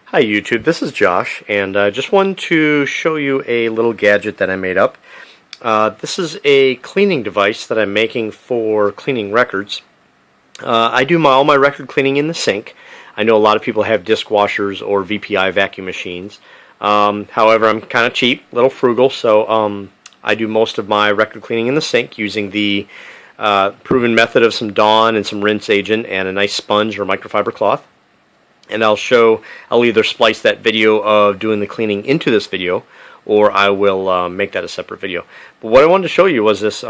Hi YouTube, this is Josh, and I just wanted to show you a little gadget that I made up. This is a cleaning device that I'm making for cleaning records. I do all my record cleaning in the sink. I know a lot of people have dishwashers or VPI vacuum machines. However, I'm kind of cheap, a little frugal, so I do most of my record cleaning in the sink using the proven method of some Dawn and some rinse agent and a nice sponge or microfiber cloth. And I'll either splice that video of doing the cleaning into this video, or I will make that a separate video. But what I wanted to show you was this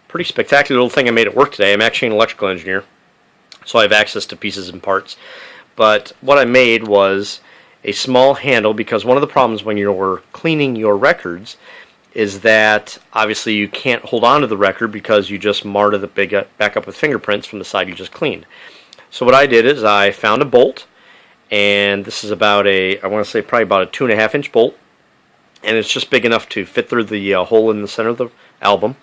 pretty spectacular little thing I made at work today. I'm actually an electrical engineer, so I have access to pieces and parts. But what I made was a small handle, because one of the problems when you're cleaning your records is that obviously you can't hold on to the record because you just marred it back up with fingerprints from the side you just cleaned. So what I did is I found a bolt, and this is about I want to say probably about a 2.5 inch bolt, and it's just big enough to fit through the hole in the center of the album.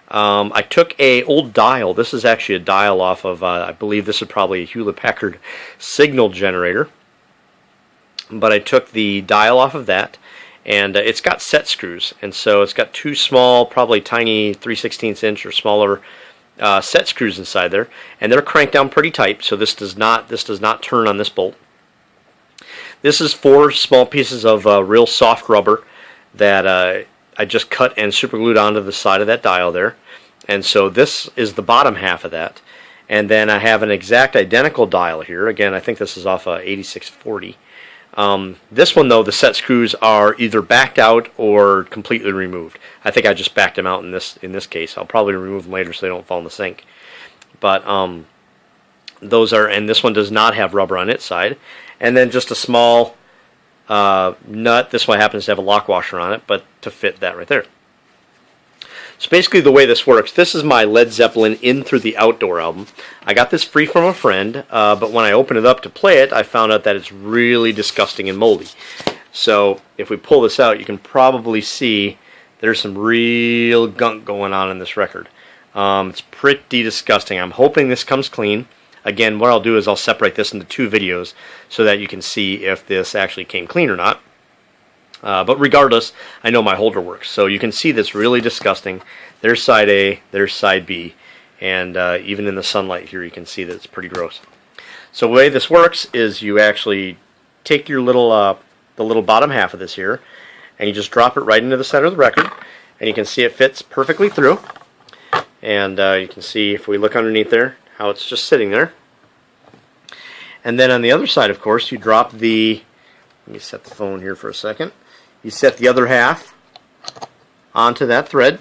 I took a old dial. This is actually a dial off of I believe this is probably a Hewlett-Packard signal generator, but I took the dial off of that, and it's got set screws, and so it's got two small, probably tiny 3/16 inch or smaller set screws inside there, and they're cranked down pretty tight, so this does not turn on this bolt. This is 4 small pieces of real soft rubber that I just cut and super glued onto the side of that dial there. And so this is the bottom half of that. And then I have an exact identical dial here. Again, I think this is off a 8640. This one, though, the set screws are either backed out or completely removed. I think I just backed them out in this case. I'll probably remove them later so they don't fall in the sink. But those are, and this one does not have rubber on its side. And then just a small nut. This one happens to have a lock washer on it, but to fit that right there. So basically the way this works, this is my Led Zeppelin In Through the Outdoor album. I got this free from a friend, but when I opened it up to play it, I found out that it's really disgusting and moldy. So if we pull this out, you can probably see there's some real gunk going on in this record. It's pretty disgusting. I'm hoping this comes clean. Again, what I'll do is I'll separate this into 2 videos so that you can see if this actually came clean or not. But regardless, I know my holder works. So you can see that's really disgusting. There's side A, there's side B, and even in the sunlight here you can see that it's pretty gross. So the way this works is you actually take your little the little bottom half of this here, and you just drop it right into the center of the record, and you can see it fits perfectly through. And you can see, if we look underneath there, how it's just sitting there. And then on the other side, of course, you drop the, let me set the phone here for a second. You set the other half onto that thread.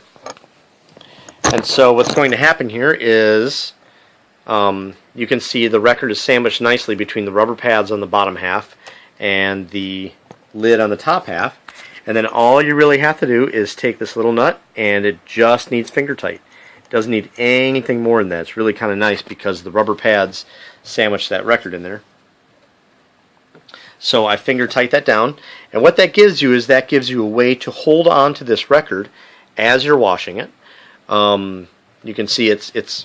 And so what's going to happen here is you can see the record is sandwiched nicely between the rubber pads on the bottom half and the lid on the top half. And then all you really have to do is take this little nut, and it just needs finger tight. It doesn't need anything more than that. It's really kind of nice because the rubber pads sandwich that record in there. So I finger tight that down, and what that gives you is that gives you a way to hold on to this record as you're washing it. You can see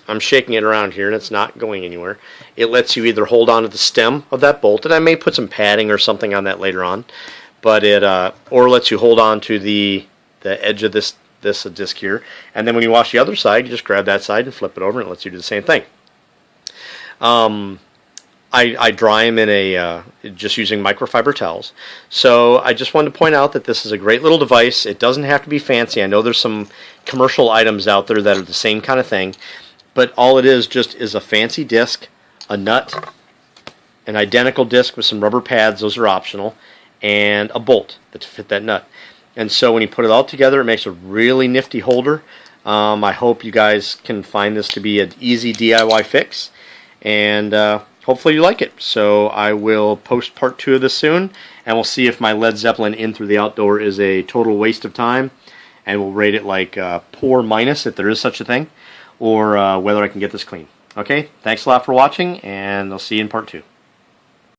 I'm shaking it around here and it's not going anywhere. It lets you either hold on to the stem of that bolt, and I may put some padding or something on that later on, but it or lets you hold on to the edge of this disc here, and then when you wash the other side, you just grab that side and flip it over, and it lets you do the same thing. I dry them in just using microfiber towels. So I just wanted to point out that this is a great little device. It doesn't have to be fancy. I know there's some commercial items out there that are the same kind of thing, but all it is just is a fancy disc, a nut, an identical disc with some rubber pads, those are optional, and a bolt to fit that nut. And so when you put it all together, it makes a really nifty holder. I hope you guys can find this to be an easy DIY fix, and hopefully you like it. So I will post part 2 of this soon, and we'll see if my Led Zeppelin In Through the Outdoor is a total waste of time, and we'll rate it like poor minus, if there is such a thing, or whether I can get this clean. Okay, thanks a lot for watching, and I'll see you in part 2.